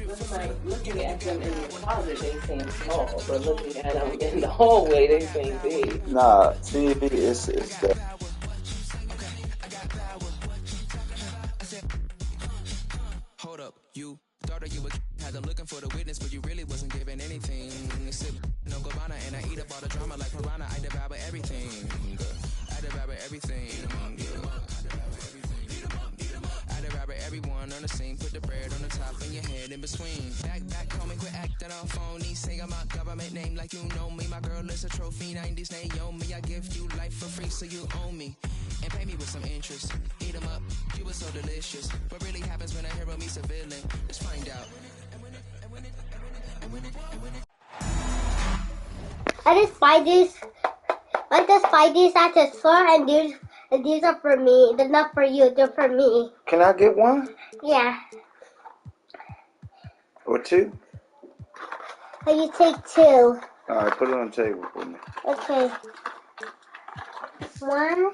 Looking looking at them in the closet, they seem small, but looking at them in the hallway, they seem big. Nah, see, it's the Hold up, you thought that you would had them looking for the witness, but you really wasn't giving anything. Sip no Gabbana and I eat up all the drama like piranha. I devour everything. I devour everything. I devour everyone on the scene. Put the bread on the top and your head in between. Back, call me, quit acting all phony. Sing my government name like you know me. My girl is a trophy, 90s Naomi. I give you life for free, so you own me. And pay me with some interest. Eat 'em up, you were so delicious. What really happens when a hero meets a villain? Let's find out. I just buy these. I just buy these at the store, and these are for me. They're not for you. They're for me. Can I get one Yeah. or two? And you take two. All right, put it on the table for me. Okay. One.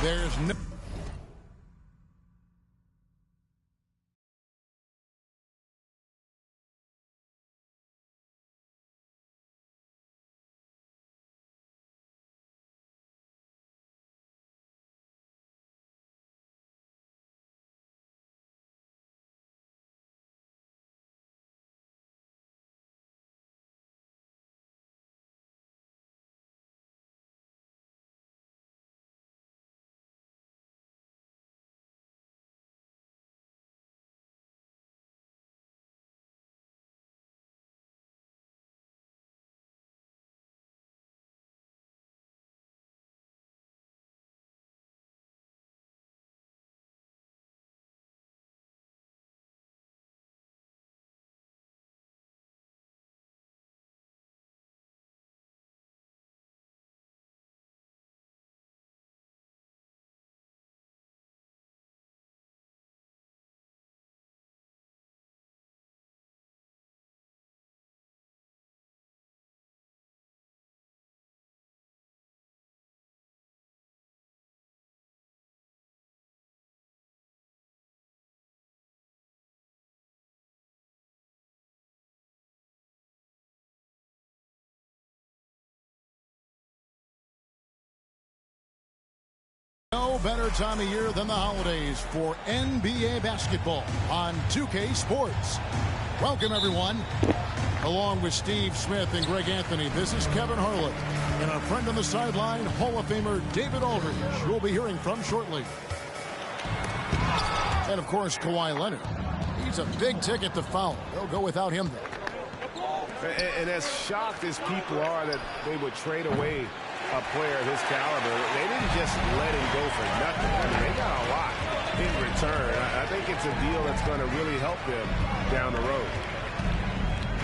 There's no. No better time of year than the holidays for NBA basketball on 2K Sports. Welcome, everyone. Along with Steve Smith and Greg Anthony, this is Kevin Harlan. And our friend on the sideline, Hall of Famer David Aldridge, who we'll be hearing from shortly. And, of course, Kawhi Leonard. He's a big ticket to foul. They'll go without him, though. And as shocked as people are that they would trade away a player of his caliber, they didn't just let him go for nothing. I mean, they got a lot in return. I think it's a deal that's going to really help them down the road.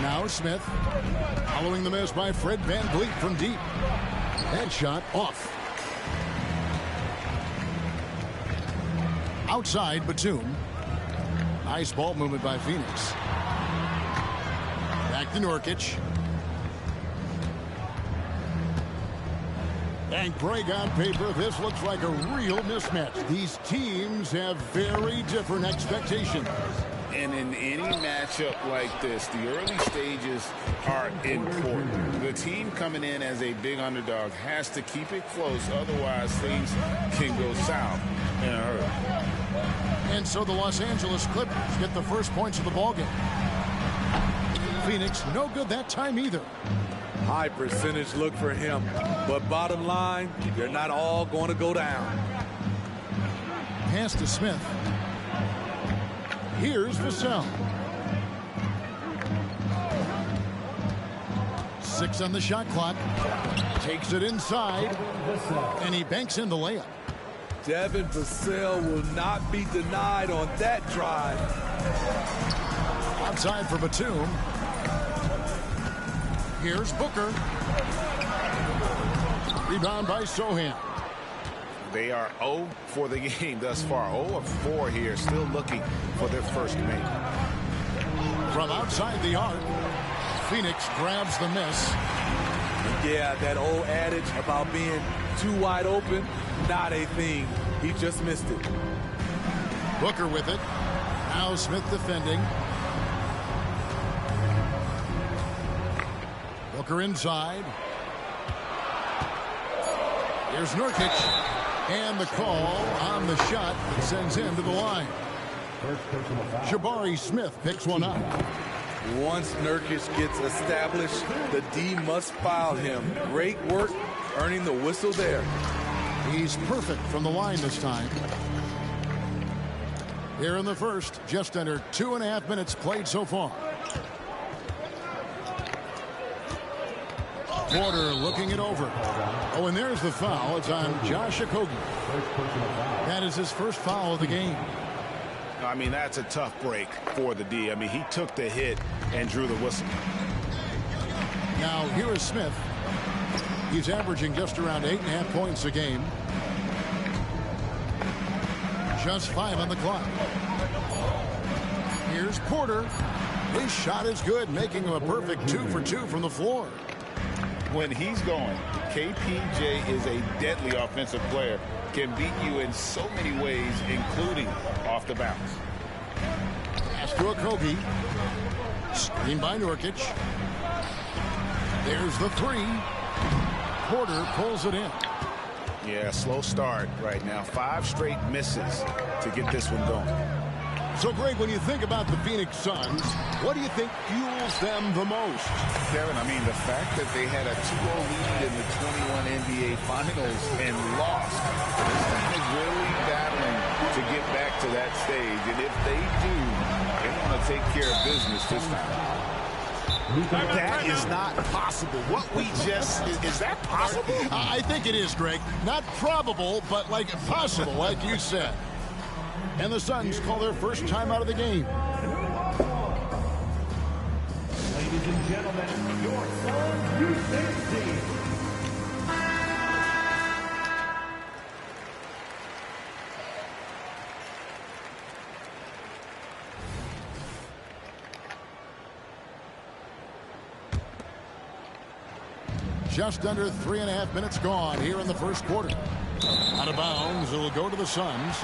Now Smith, following the miss by Fred VanVleet from deep. Headshot off. Outside Batum. Nice ball movement by Phoenix. Back to Nurkic. And Greg, on paper, this looks like a real mismatch. These teams have very different expectations. And in any matchup like this, the early stages are important. The team coming in as a big underdog has to keep it close, otherwise things can go south in a hurry. And so the Los Angeles Clippers get the first points of the ballgame. Phoenix, no good that time either. High percentage look for him, but bottom line, they're not all going to go down. Pass to Smith. Here's Vassell. 6 on the shot clock. Takes it inside, and he banks in the layup. Devin Vassell will not be denied on that drive. Outside for Batum. Here's Booker. Rebound by Sohan. They are 0 for the game thus far. 0 of 4 here, still looking for their first make. From outside the arc, Phoenix grabs the miss. Yeah, that old adage about being too wide open, not a thing. He just missed it. Booker with it. Now Smith defending. Booker inside. Here's Nurkic. And the call on the shot that sends him to the line. Jabari Smith picks one up. Once Nurkic gets established, the D must foul him. Great work earning the whistle there. He's perfect from the line this time. Here in the first, just under 2.5 minutes played so far. Porter looking it over. Oh, and there's the foul. It's on Josh Okogie. That is his first foul of the game. I mean, that's a tough break for the D. I mean, he took the hit and drew the whistle. Now, here is Smith. He's averaging just around 8.5 points a game. Just 5 on the clock. Here's Porter. His shot is good, making him a perfect 2 for 2 from the floor. When he's going, KPJ is a deadly offensive player. Can beat you in so many ways, including off the bounce. Pass to Okogie. Screen by Nurkic. There's the 3. Porter pulls it in. Yeah, slow start right now. 5 straight misses to get this one going. So, Greg, when you think about the Phoenix Suns, what do you think fuels them the most? Kevin, I mean, the fact that they had a 2-0 lead in the 21 NBA Finals and lost. This team is really battling to get back to that stage. And if they do, they want to take care of business this time. That is not possible. What we just, is that possible? I think it is, Greg. Not probable, but like possible, like you said. And the Suns call their first time out of the game. Ladies and gentlemen, your Suns U16. Just under 3.5 minutes gone here in the first quarter. Out of bounds, it'll go to the Suns.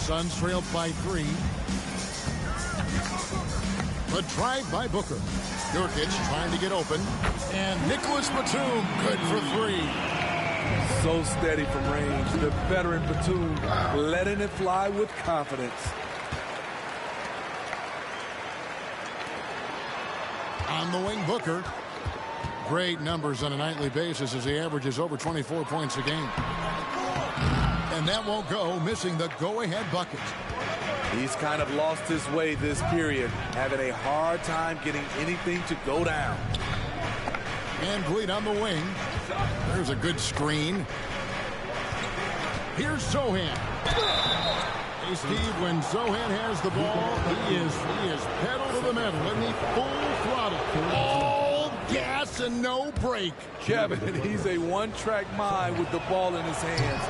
Suns trailed by 3. A drive by Booker. Nurkic trying to get open. And Nicholas Batum, good for 3. So steady from range. The veteran Batum letting it fly with confidence. On the wing, Booker. Great numbers on a nightly basis as he averages over 24 points a game. And that won't go, missing the go-ahead bucket. He's kind of lost his way this period, having a hard time getting anything to go down. And Vliet on the wing. There's a good screen. Here's Sohan. Hey, Steve, when Sohan has the ball, he is pedal to the metal, isn't he? Full throttle. All gas and no brake. Kevin, he's a one-track mind with the ball in his hands.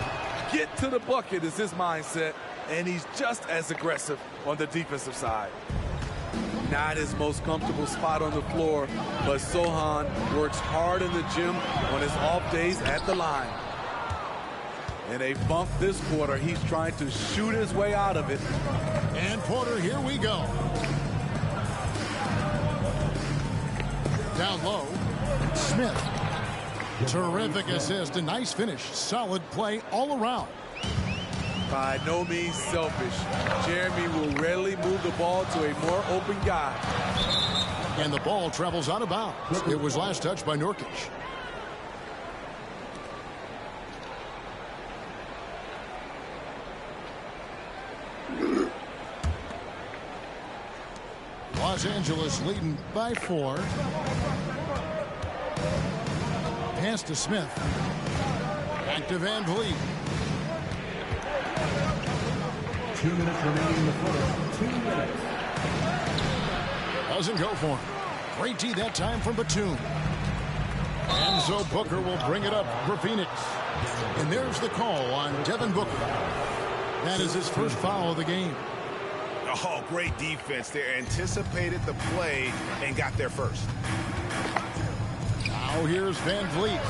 Get to the bucket is his mindset, and he's just as aggressive on the defensive side. Not his most comfortable spot on the floor, but Sohan works hard in the gym on his off days at the line. In a bump this quarter, he's trying to shoot his way out of it. And Porter, here we go. Down low, Smith. Terrific assist, a nice finish. Solid play all around. By no means selfish. Jeremy will rarely move the ball to a more open guy. And the ball travels out of bounds. It was last touched by Nurkic. Los Angeles leading by 4. Pass to Smith. Back to Van Vliet. 2 minutes remaining in the first. 2 minutes. Doesn't go for him. Great D that time from Batum. And so Booker will bring it up for Phoenix. And there's the call on Devin Booker. That is his first foul of the game. Oh, great defense there. Anticipated the play and got there first. Now here's Van Vliet.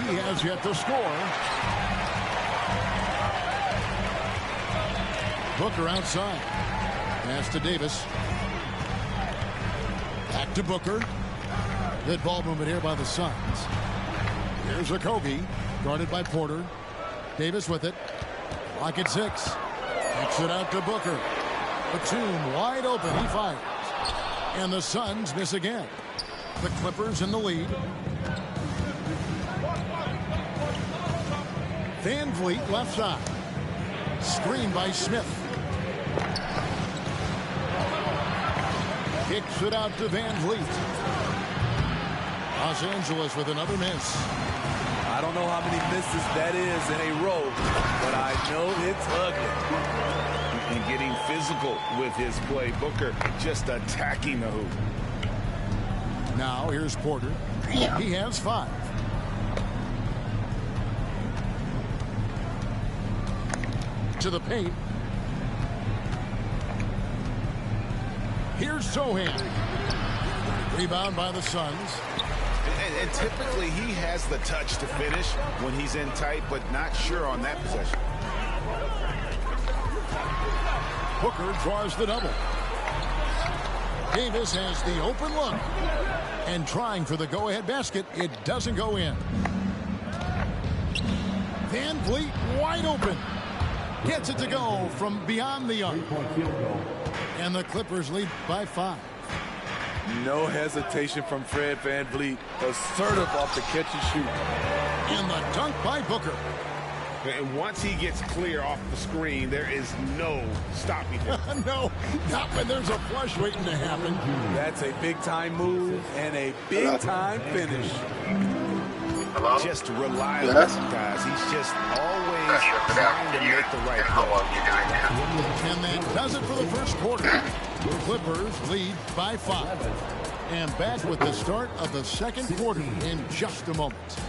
He has yet to score. Booker outside. Pass to Davis. Back to Booker. Good ball movement here by the Suns. Here's Okogie, guarded by Porter. Davis with it. Clock at 6. Kicks it out to Booker. Batum wide open. He fires. And the Suns miss again. The Clippers in the lead. Van Vliet left side. Screen by Smith. Kicks it out to Van Vliet. Los Angeles with another miss. I don't know how many misses that is in a row, but I know it's ugly. And getting physical with his play. Booker just attacking the hoop. Now here's Porter. He has 5. To the paint. Here's Sohan. Rebound by the Suns. And typically he has the touch to finish when he's in tight, but not sure on that possession. Hooker draws the double. Davis has the open look. And trying for the go-ahead basket. It doesn't go in. Van Vliet wide open. Gets it to go from beyond the arc. And the Clippers lead by 5. No hesitation from Fred Van Vliet. Assertive off the catch and shoot. And the dunk by Booker. And once he gets clear off the screen, there is no stopping him. No, not when there's a flush waiting to happen. That's a big-time move and a big-time finish. Just reliable, guys. He's just always trying to make the right play. And that does it for the first quarter. The Clippers lead by 5. And back with the start of the second quarter in just a moment.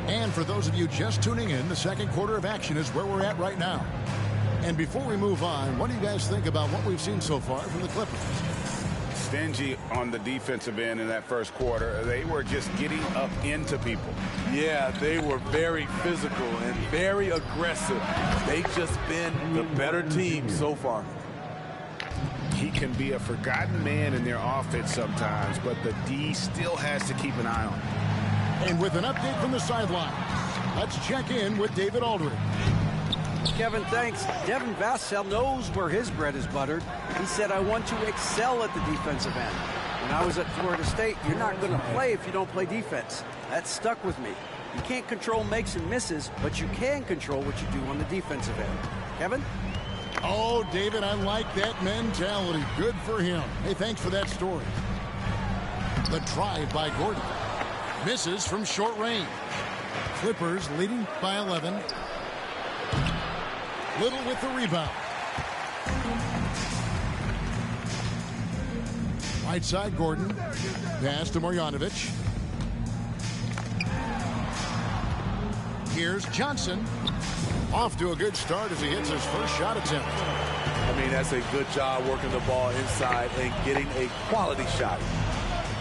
And for those of you just tuning in, the second quarter of action is where we're at right now. And before we move on, what do you guys think about what we've seen so far from the Clippers? Stingy on the defensive end in that first quarter. They were just getting up into people. Yeah, they were very physical and very aggressive. They've just been the better team so far. He can be a forgotten man in their offense sometimes, but the D still has to keep an eye on him. And with an update from the sideline, let's check in with David Aldridge. Kevin, thanks. Devin Vassell knows where his bread is buttered. He said, I want to excel at the defensive end. When I was at Florida State, you're not going to play if you don't play defense. That stuck with me. You can't control makes and misses, but you can control what you do on the defensive end. Kevin? Oh, David, I like that mentality. Good for him. Hey, thanks for that story. The drive by Gordon. Misses from short range. Clippers leading by 11. Little with the rebound. Right side, Gordon. Pass to Marjanovic. Here's Johnson. Off to a good start as he hits his first shot attempt. I mean, that's a good job working the ball inside and getting a quality shot.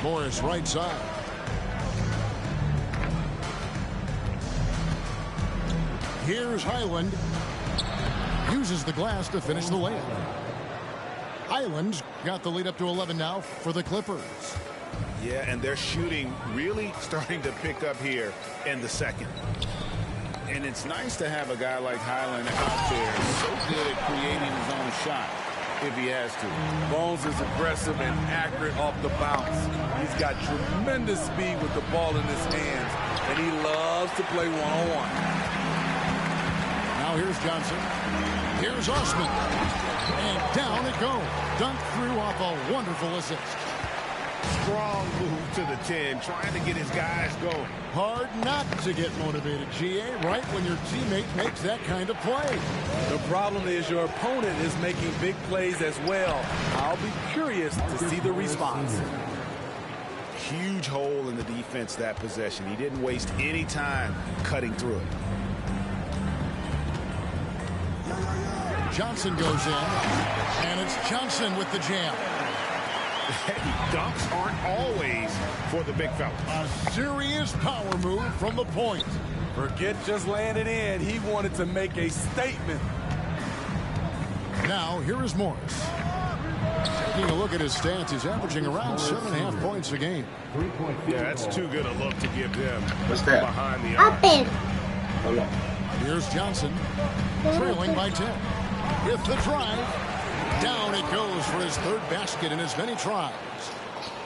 Morris right side. Here's Highland. Uses the glass to finish the layup. Highland's got the lead up to 11 now for the Clippers. Yeah, and their shooting really starting to pick up here in the second. And it's nice to have a guy like Highland out there so good at creating his own shot if he has to. Bones is aggressive and accurate off the bounce. He's got tremendous speed with the ball in his hands, and he loves to play one-on-one. here's Johnson. Here's Osman. And down it goes. Dunked through off a wonderful assist. Strong move to the 10, trying to get his guys going. Hard not to get motivated, GA, right when your teammate makes that kind of play. The problem is your opponent is making big plays as well. I'll be curious to see the response. Huge hole in the defense that possession. He didn't waste any time cutting through it. Johnson goes in, and it's Johnson with the jam. Hey, dunks aren't always for the big fella. A serious power move from the point. Forget just laying it in. He wanted to make a statement. Now, here is Morris. Taking a look at his stats, he's averaging around 7.5 points a game. Yeah, that's too good a look to give them. What's that? Behind the Up in. Hold on. Here's Johnson, trailing by 10. With the drive, down it goes for his third basket in as many tries.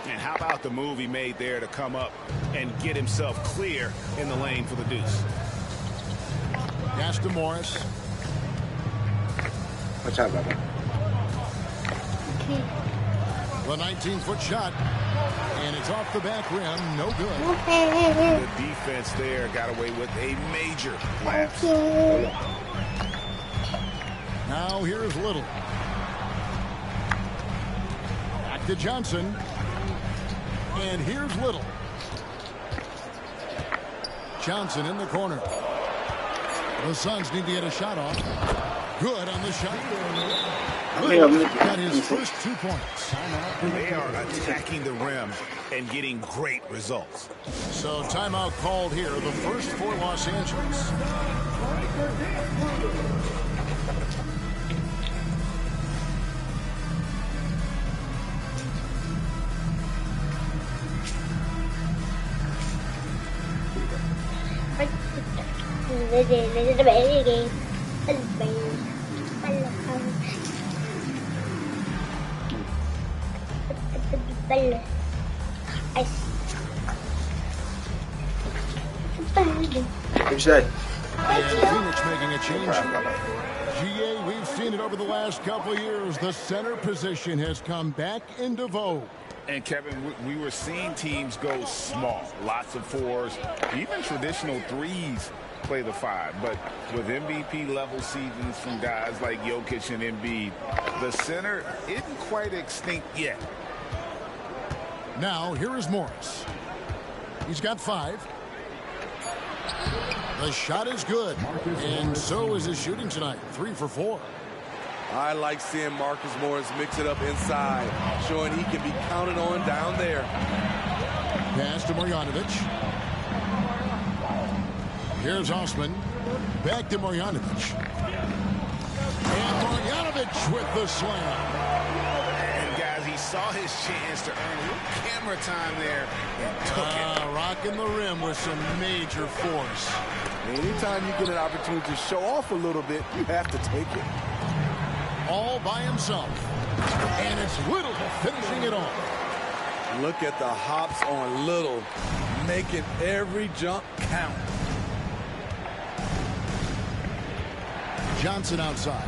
And how about the move he made there to come up and get himself clear in the lane for the deuce? Pass to Morris. Watch out, brother. The 19-foot shot, and it's off the back rim, no good. The defense there got away with a major lapse. Now here's Little. Back to Johnson. And here's Little. Johnson in the corner. The Suns need to get a shot off. Good on the shot. Little got his first 2 points. They are attacking the rim and getting great results. So timeout called here, the first for Los Angeles. What you say? And Phoenix making a change. GA, we've seen it over the last couple years. The center position has come back into vogue. And Kevin, we were seeing teams go small, lots of fours, even traditional threes play the 5. But with MVP level seasons from guys like Jokic and Embiid, the center isn't quite extinct yet. Now here is Morris. He's got 5. The shot is good, and so is his shooting tonight. 3 for 4. I like seeing Marcus Morris mix it up inside, showing he can be counted on down there. Pass to Marjanovic. Here's Osman. Back to Marjanovic. And Marjanovic with the slam. And guys, he saw his chance to earn a little camera time there and took it. Rocking the rim with some major force. Anytime you get an opportunity to show off a little bit, you have to take it. All by himself. And it's Little finishing it off. Look at the hops on Little, making every jump count. Johnson outside.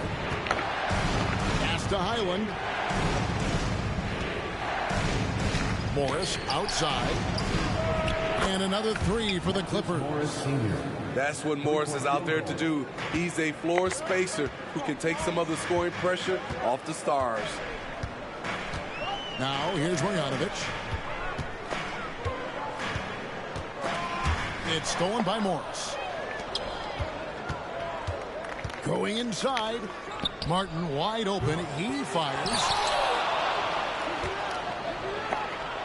Pass to Highland. Morris outside. And another 3 for the Clippers. That's what Morris is out there to do. He's a floor spacer who can take some of the scoring pressure off the stars. Now here's Marjanovic. It's stolen by Morris. Going inside. Martin wide open. He fires.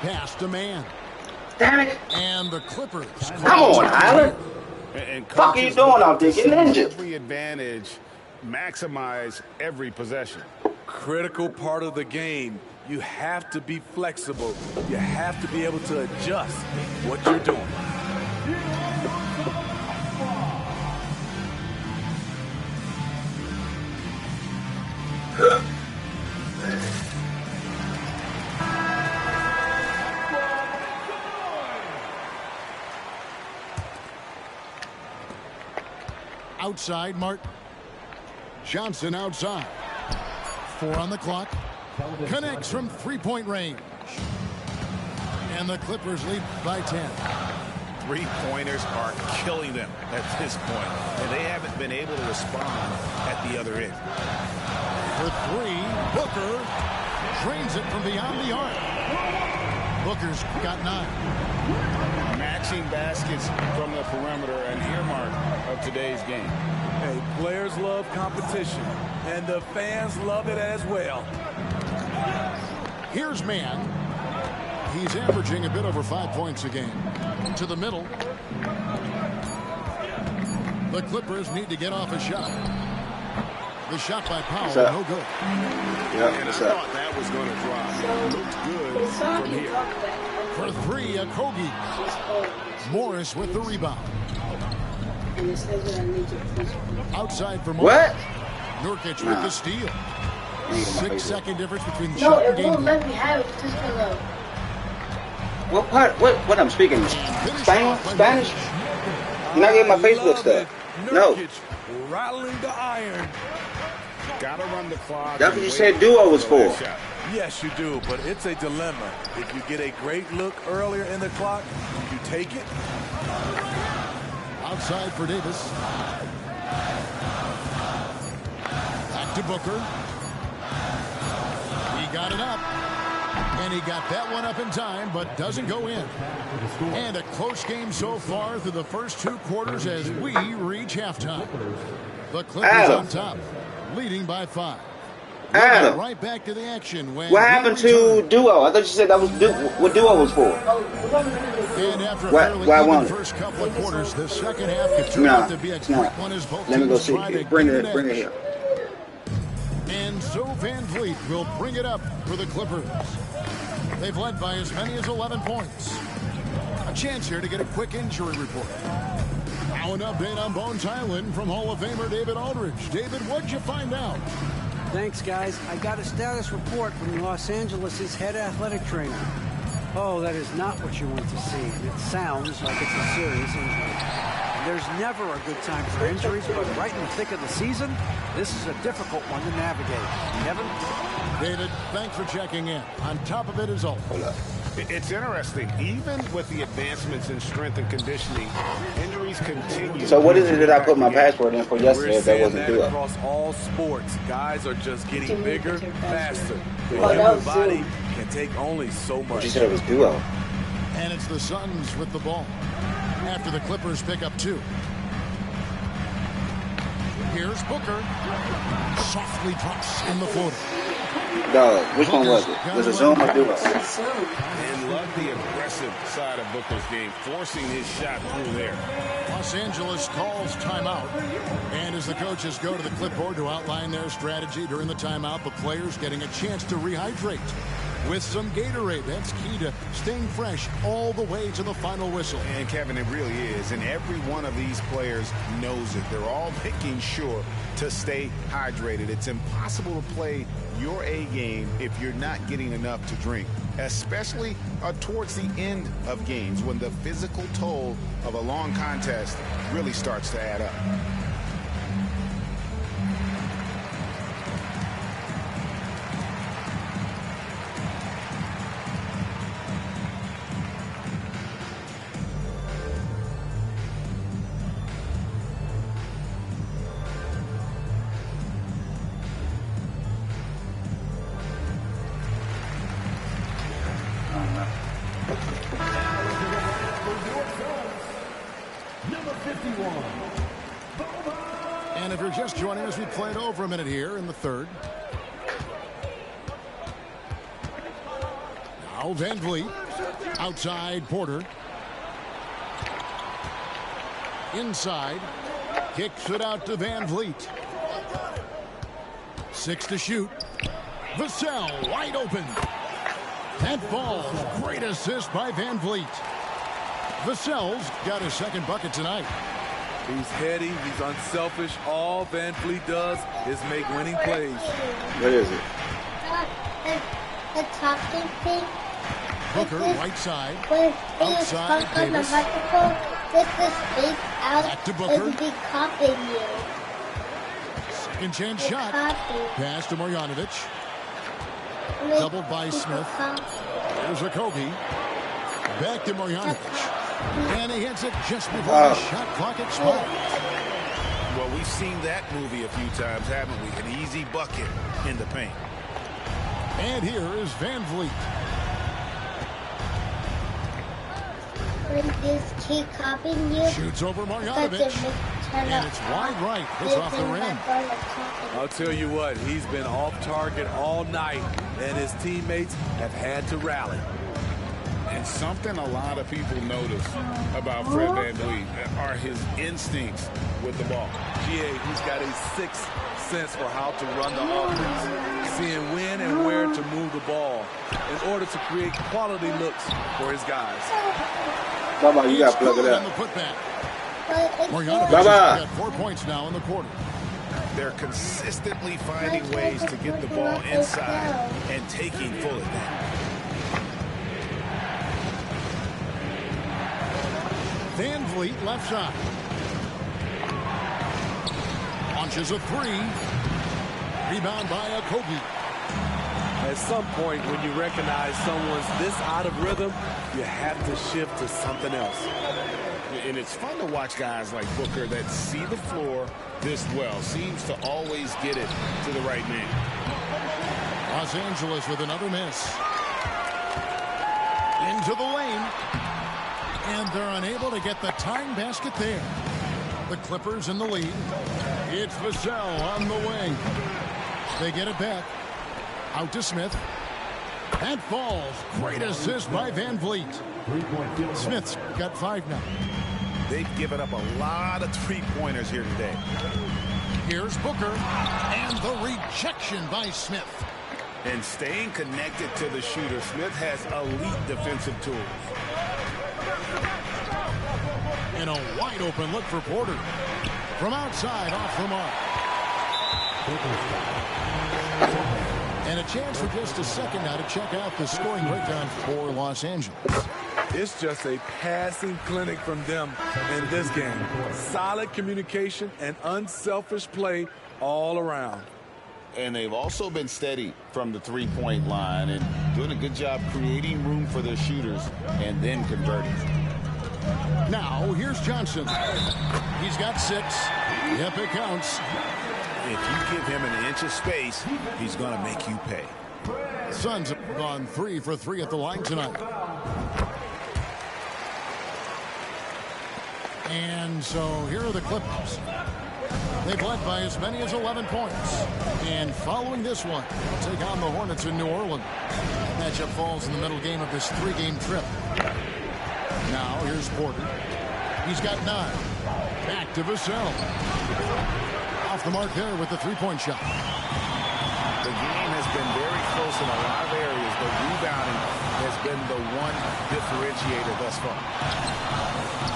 Pass to man. Damn it. And the Clippers. Come on, Highland. And Fuck are you doing out there getting injured? Every advantage, maximize every possession. Critical part of the game. You have to be flexible. You have to be able to adjust what you're doing. Outside, Martin. Johnson outside. 4 on the clock. Connects from three-point range. And the Clippers lead by 10. Three-pointers are killing them at this point, and they haven't been able to respond at the other end. For 3, Booker drains it from beyond the arc. Booker's got 9. Matching baskets from the perimeter, an earmark of today's game. Hey, players love competition, and the fans love it as well. Here's Mann. He's averaging a bit over 5 points a game. To the middle. The Clippers need to get off a shot. The shot by Powell, no good. Yeah, and I thought that was going to drop. It looked good from here. For 3, Okogie. Morris with the rebound. Outside for Morris. What? Nurkic with the steal. 6-second difference between the shot and game. No, it won't let me have it. Just below. What part? What I'm speaking? Spanish? You're not getting my Facebook stuff. No. Rattling the iron. Gotta run the clock. That's what you said duo was for. Yes, you do, but it's a dilemma. If you get a great look earlier in the clock, you take it. Outside for Davis. Back to Booker. He got it up. And he got that one up in time, but doesn't go in. And a close game so far through the first 2 quarters as we reach halftime. The Clippers on top, leading by 5. We'll get right back to the action. When what happened to duo? I thought you said that was what duo was for. And after a fairly even first couple of quarters, the second half could turn out to be a quick one as both Let me go teams see. try to Bring get it here. And so Van Vliet will bring it up for the Clippers. They've led by as many as 11 points. A chance here to get a quick injury report. Now an update on Bones Island from Hall of Famer David Aldridge. David, what'd you find out? Thanks, guys. I got a status report from Los Angeles' head athletic trainer. Oh, that is not what you want to see. It sounds like it's a serious injury. There's never a good time for injuries, but right in the thick of the season, this is a difficult one to navigate. Kevin? David, thanks for checking in. On top of it is all. It's interesting. Even with the advancements in strength and conditioning, injuries continue. So what is it that I put my password in for yesterday if that wasn't duo? Across all sports, guys are just getting bigger, faster. The human body can take only so much. You said it was duo. And it's the Suns with the ball after the Clippers pick up 2. Here's Booker. Softly drops in the floater. Dog, which one was it? Was it zone or duo? And love the aggressive side of Booker's game, forcing his shot through there. Los Angeles calls timeout. And as the coaches go to the clipboard to outline their strategy during the timeout, the players getting a chance to rehydrate with some Gatorade. That's key to staying fresh all the way to the final whistle. And Kevin, it really is. And every one of these players knows it. They're all making sure to stay hydrated. It's impossible to play your A game if you're not getting enough to drink, especially towards the end of games when the physical toll of a long contest really starts to add up. And if you're just joining us, we played over a minute here in the third. Now Van Vliet. Outside Porter. Inside. Kicks it out to Van Vliet. 6 to shoot. Vassell wide open. That falls. Great assist by Van Vliet. Vassell's got his second bucket tonight. He's heady. He's unselfish. All Van Vliet does is make winning plays. What is it? The talking thing. Booker, right side. When Outside, talk on the Davis. microphone, with the space out, Back to Booker. it would be copying you. Second chance shot. Pass to Marjanovic. Doubled by Smith. Here's Okogie. Back to Marjanovic. And he hits it just before the shot clock expires. Well, we've seen that movie a few times, haven't we? An easy bucket in the paint. And here is Van Vliet. When this keep copying you, Shoots over Marjanovic. And it's wide right. Hits off the rim. I'll tell you what, he's been off target all night, and his teammates have had to rally. And something a lot of people notice about Fred VanVleet are his instincts with the ball. He's got a sixth sense for how to run the offense, seeing when and where to move the ball in order to create quality looks for his guys. Baba, you got to plug it up. Marjanovic has got 4 points now in the quarter. They're consistently finding ways to get the ball inside and taking full advantage. Van Vliet left side. Launches a three. Rebound by Okogie. At some point, when you recognize someone's this out of rhythm, you have to shift to something else. And it's fun to watch guys like Booker that see the floor this well. Seems to always get it to the right man. Los Angeles with another miss. Into the lane. And they're unable to get the tying basket there. The Clippers in the lead. It's Vassell on the wing. They get it back. Out to Smith. That falls. Great assist by Van Vliet. Smith's got 5 now. They've given up a lot of three-pointers here today. Here's Booker. And the rejection by Smith. And staying connected to the shooter, Smith has elite defensive tools. And a wide open look for Porter. From outside, off the mark. And a chance for just a second now to check out the scoring breakdown for Los Angeles. It's just a passing clinic from them in this game. Solid communication and unselfish play all around. And they've also been steady from the three-point line and doing a good job creating room for their shooters and then converting. Now, here's Johnson. He's got 6. Yep, it counts. If you give him an inch of space, he's going to make you pay. Suns have gone 3 for 3 at the line tonight. And so here are the Clippers. They've led by as many as 11 points. And following this one, they'll take on the Hornets in New Orleans. Matchup falls in the middle game of this 3-game trip. Now, here's Porter. He's got 9. Back to Vassell. Off the mark there with the three-point shot. The game has been very close in a lot of areas, but rebounding has been the one differentiator thus far.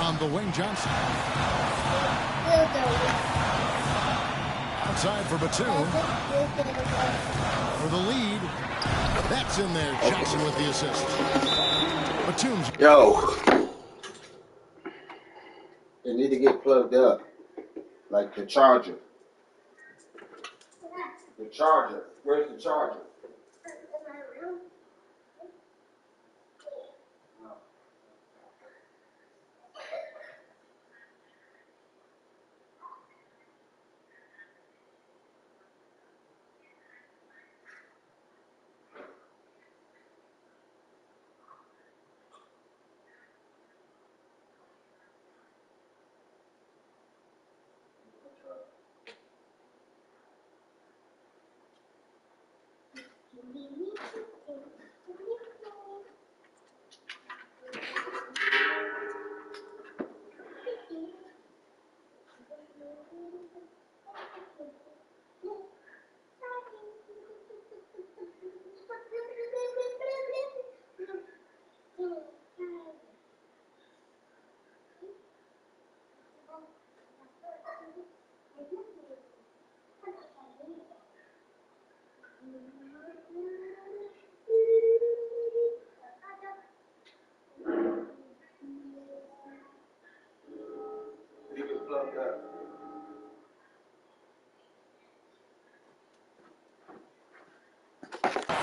On the wing, Johnson. Outside for Batum. For the lead. That's in there. Johnson with the assist. Batum's. Yo. They need to get plugged up. Like the charger. The charger. Where's the charger?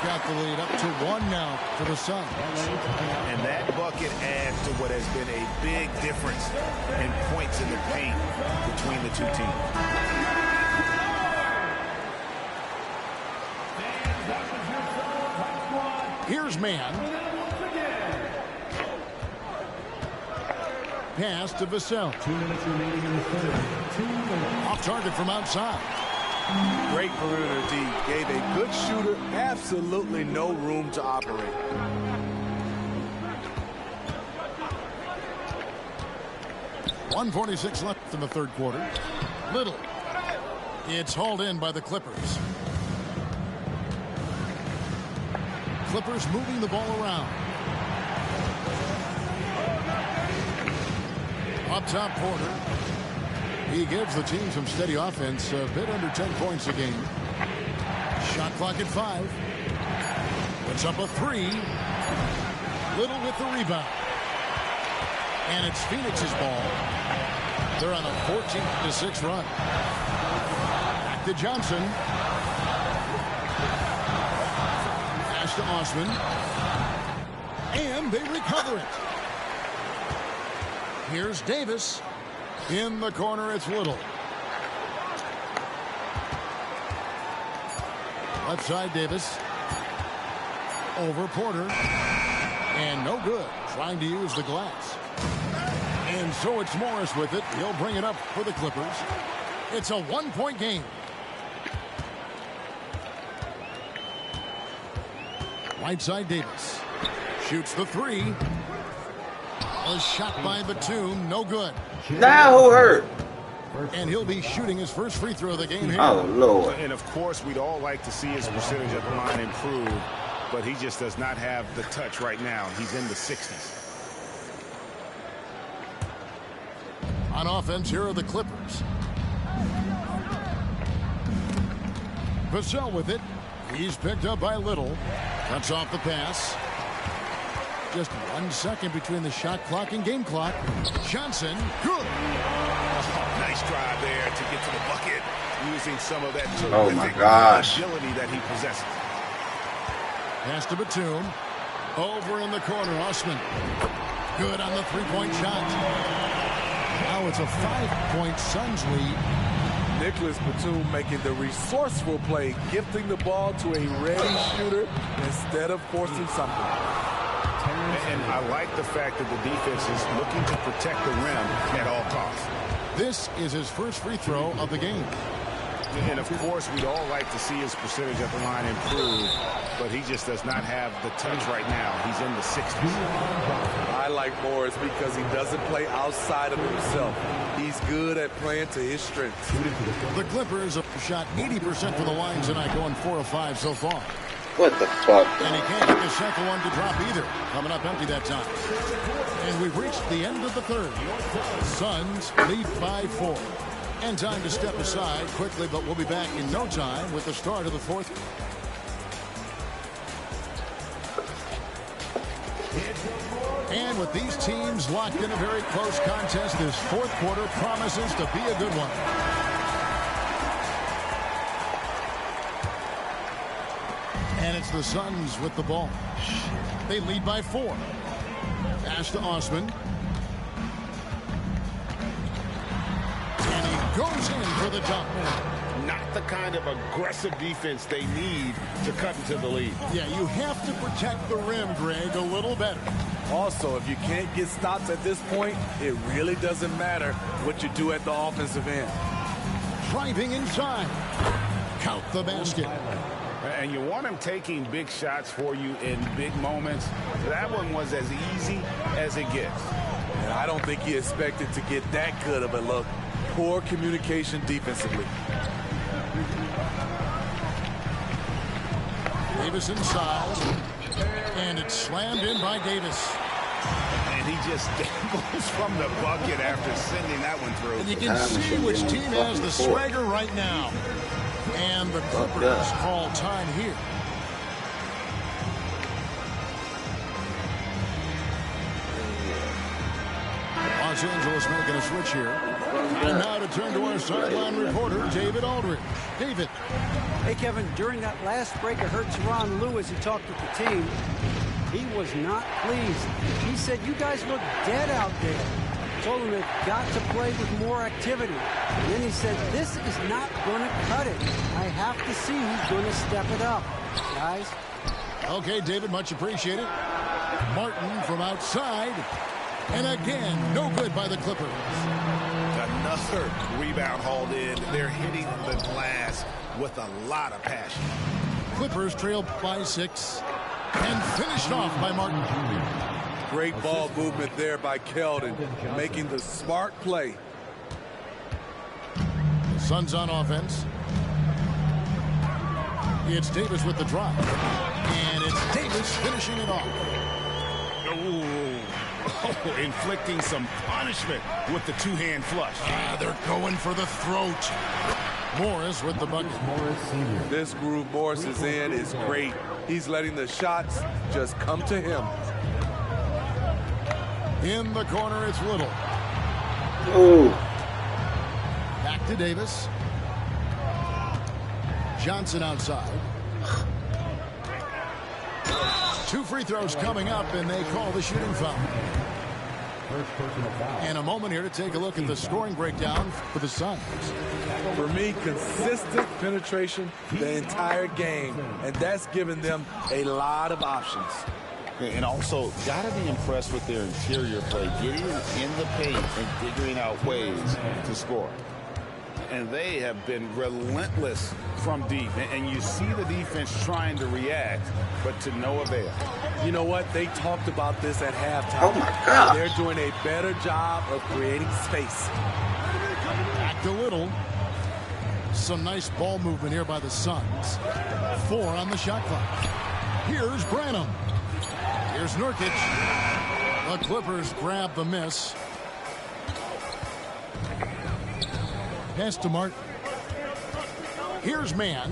got the lead up to 1 now for the Suns. And that bucket adds to what has been a big difference in points in the paint between the two teams. Here's Mann. Pass to Vassell. 2 minutes remaining in the third. 2 minutes. Off target from outside. Great perimeter D. Gave a good shooter absolutely no room to operate. .146 left in the third quarter. Little. It's hauled in by the Clippers. Clippers moving the ball around. Up top, Porter. He gives the team some steady offense, a bit under 10 points a game. Shot clock at 5. Puts up a 3. Little with the rebound. And it's Phoenix's ball. They're on a 14-6 run. Back to Johnson. Pass to Osman. And they recover it. Here's Davis. In the corner, it's Little. Left side, Davis. Over Porter. And no good. Trying to use the glass. And so it's Morris with it. He'll bring it up for the Clippers. It's a 1-point game. Right side, Davis. Shoots the 3. A shot by Batum. No good. Now who hurt? And he'll be shooting his first free throw of the game here. Oh, Lord. And, of course, we'd all like to see his percentage at the line improve, but he just does not have the touch right now. He's in the 60s. On offense, here are the Clippers. Vassell with it. He's picked up by Little. Cuts off the pass. Just 1 second between the shot clock and game clock. Johnson, good. Nice drive there to get to the bucket, using some of that Oh my gosh. agility that he possesses. Pass to Batum. Over in the corner, Osman. Good on the three-point shot. Now it's a 5-point Suns lead. Nicholas Batum making the resourceful play, gifting the ball to a ready shooter instead of forcing something. And I like the fact that the defense is looking to protect the rim at all costs. This is his first free throw of the game. And, of course, we'd all like to see his percentage at the line improve, but he just does not have the touch right now. He's in the 60s. I like Morris because he doesn't play outside of himself. He's good at playing to his strengths. The Clippers have shot 80% from the line tonight, going 4 of 5 so far. What the fuck? And he can't get the second one to drop either. Coming up empty that time. And we've reached the end of the third. Suns lead by 4. And time to step aside quickly, but we'll be back in no time with the start of the fourth. And with these teams locked in a very close contest, this fourth quarter promises to be a good one. And it's the Suns with the ball. They lead by 4. Pass to Osman. And he goes in for the dunk. Not the kind of aggressive defense they need to cut into the lead. Yeah, you have to protect the rim, Greg, a little better. Also, if you can't get stops at this point, it really doesn't matter what you do at the offensive end. Driving inside. Count the basket. And you want him taking big shots for you in big moments. That one was as easy as it gets. And I don't think he expected to get that good of a look. Poor communication defensively. Davis inside. And it's slammed in by Davis. And he just dangles from the bucket after sending that one through. And you can see which team has the swagger right now. And the Clippers call time here. Los Angeles making a switch here. And now to turn to our sideline reporter, David Aldridge. David. Hey, Kevin, during that last break, I heard Teron Lewis, he talked with the team. He was not pleased. He said, you guys look dead out there. Told him they've got to play with more activity. And then he said, this is not going to cut it. I have to see who's going to step it up. Guys. Okay, David, much appreciated. Martin from outside. And again, no good by the Clippers. Another rebound hauled in. They're hitting the glass with a lot of passion. Clippers trail by 6 and finished off by Martin. Great ball movement there by Keldon, making the smart play. Suns on offense. It's Davis with the drive. And it's Davis finishing it off. Oh, inflicting some punishment with the two-hand flush. They're going for the throat. Morris with the bucket. This groove Morris is in is great. He's letting the shots just come to him. In the corner, it's Little. Ooh. Back to Davis. Johnson outside. 2 free throws coming up, and they call the shooting foul. And a moment here to take a look at the scoring breakdown for the Suns. For me, consistent penetration the entire game, and that's given them a lot of options. And also, got to be impressed with their interior play, getting in the paint and figuring out ways to score. And they have been relentless from deep. And you see the defense trying to react, but to no avail. You know what? They talked about this at halftime. Oh, my God. They're doing a better job of creating space. Back to Little. Some nice ball movement here by the Suns. 4 on the shot clock. Here's Branham. Here's Nurkic. The Clippers grab the miss. Pass to Martin. Here's Mann.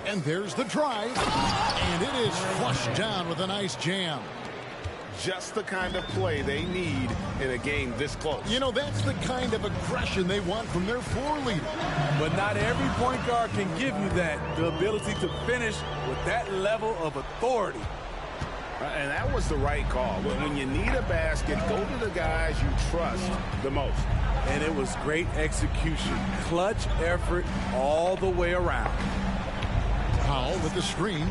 And there's the drive. And it is flushed down with a nice jam. Just the kind of play they need in a game this close. You know, that's the kind of aggression they want from their floor leader. But not every point guard can give you that, the ability to finish with that level of authority. And that was the right call. When you need a basket, go to the guys you trust the most. And it was great execution. Clutch effort all the way around. Powell with the screen.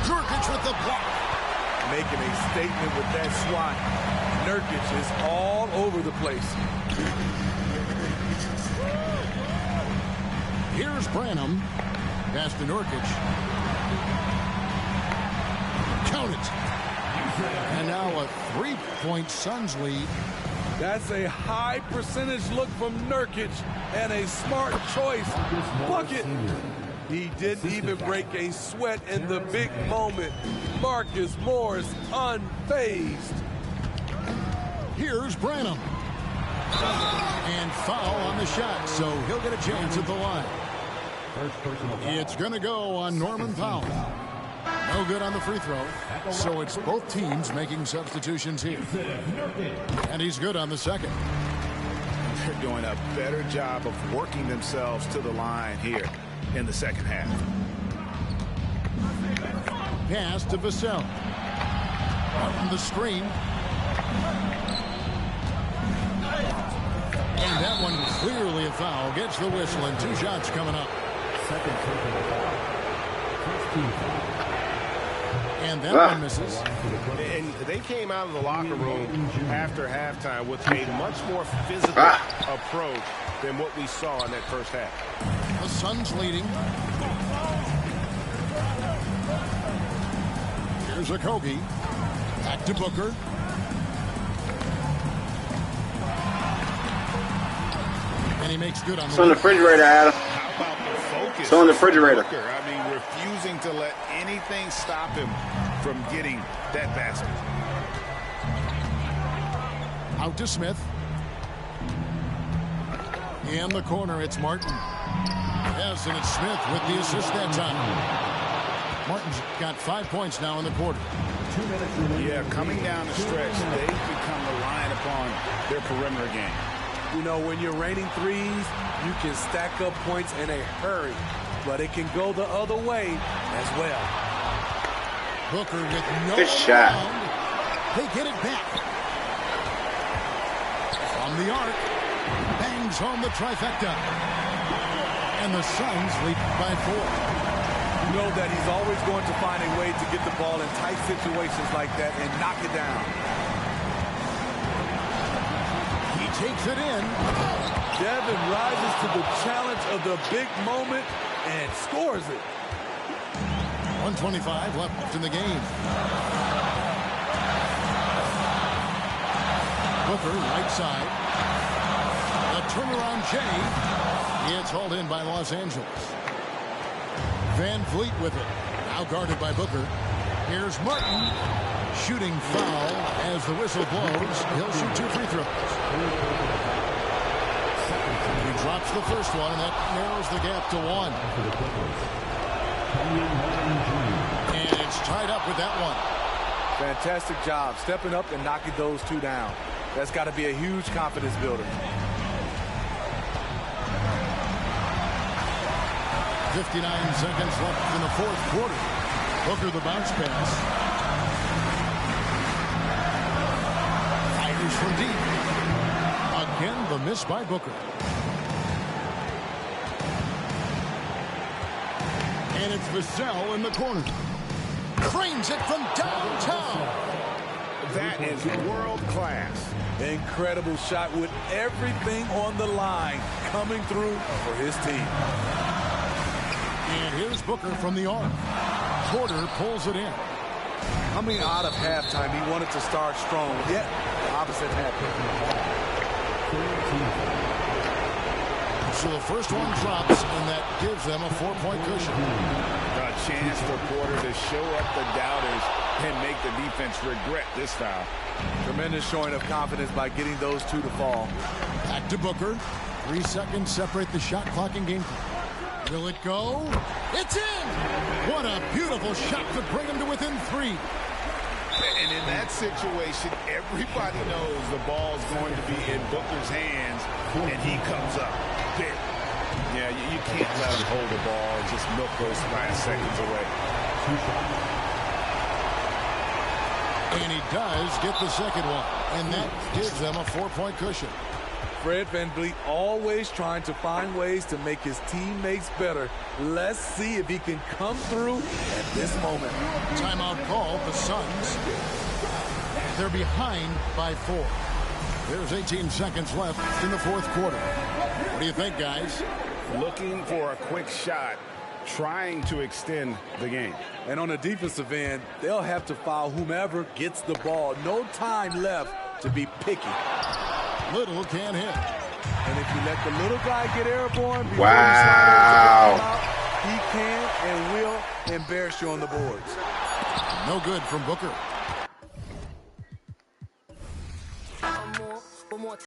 Nurkic with the block. Making a statement with that swat. Nurkic is all over the place. Here's Branham. Pass to Nurkic. Count it. And now a 3-point Suns lead. That's a high percentage look from Nurkic and a smart choice. Bucket. He didn't even break a sweat in the big moment. Marcus Morris unfazed. Here's Branham. And foul on the shot, so he'll get a chance at the line. It's going to go on Norman Powell. No good on the free throw. So it's both teams making substitutions here. And he's good on the second. They're doing a better job of working themselves to the line here in the second half. Pass to Vassell. On the screen. And that one clearly a foul. Gets the whistle and 2 shots coming up. And that one misses. And they came out of the locker room after halftime with a much more physical approach than what we saw in that first half. The Suns leading. Here's Okogie. Back to Booker. And he makes good on the It's on the refrigerator, Adam. How about the focus? It's on the refrigerator. I mean, refusing to let anything stop him from getting that basket. Out to Smith. In the corner, it's Martin. Yes, and it's Smith with the assist that time. Martin's got 5 points now in the quarter. Yeah, coming down the stretch, they've become reliant upon their perimeter game. You know, when you're raining threes, you can stack up points in a hurry, but it can go the other way as well. Booker with no good shot. They get it back. From the arc, bangs home the trifecta. And the Suns lead by 4. You know that he's always going to find a way to get the ball in tight situations like that and knock it down. He takes it in. Devin rises to the challenge of the big moment and scores it. 1:25 left in the game. Booker, right side. A turnaround Jay. It's hauled in by Los Angeles. Van Vliet with it. Now guarded by Booker. Here's Martin. Shooting foul as the whistle blows. He'll shoot 2 free throws. He drops the first one, and that narrows the gap to 1. And it's tied up with that one. Fantastic job stepping up and knocking those 2 down. That's got to be a huge confidence builder. 59 seconds left in the fourth quarter. Booker the bounce pass. Fires from deep. Again, the miss by Booker. And it's Vassell in the corner. Cranes it from downtown. That is world class. Incredible shot with everything on the line coming through for his team. And here's Booker from the arc. Porter pulls it in. Coming out of halftime, he wanted to start strong, yet the opposite happened. So the first one drops, and that gives them a 4-point cushion. A chance for Porter to show up the doubters and make the defense regret this foul. Tremendous showing of confidence by getting those 2 to fall. Back to Booker. 3 seconds separate the shot clock and game clock. Will it go? It's in! What a beautiful shot to bring him to within 3. And in that situation, everybody knows the ball's going to be in Booker's hands, and he comes up big. Yeah, you can't let him hold the ball and just milk those 5 seconds away. And he does get the second one, and that gives them a 4-point cushion. Fred VanVleet always trying to find ways to make his teammates better. Let's see if he can come through at this moment. Timeout called, the Suns. They're behind by 4. There's 18 seconds left in the fourth quarter. What do you think, guys? Looking for a quick shot, trying to extend the game. And on the defensive end, they'll have to foul whomever gets the ball. No time left to be picky. Little can't hit. And if you let the little guy get airborne before wow. you slide over to the timeout, he can and will embarrass you on the boards. No good from Booker.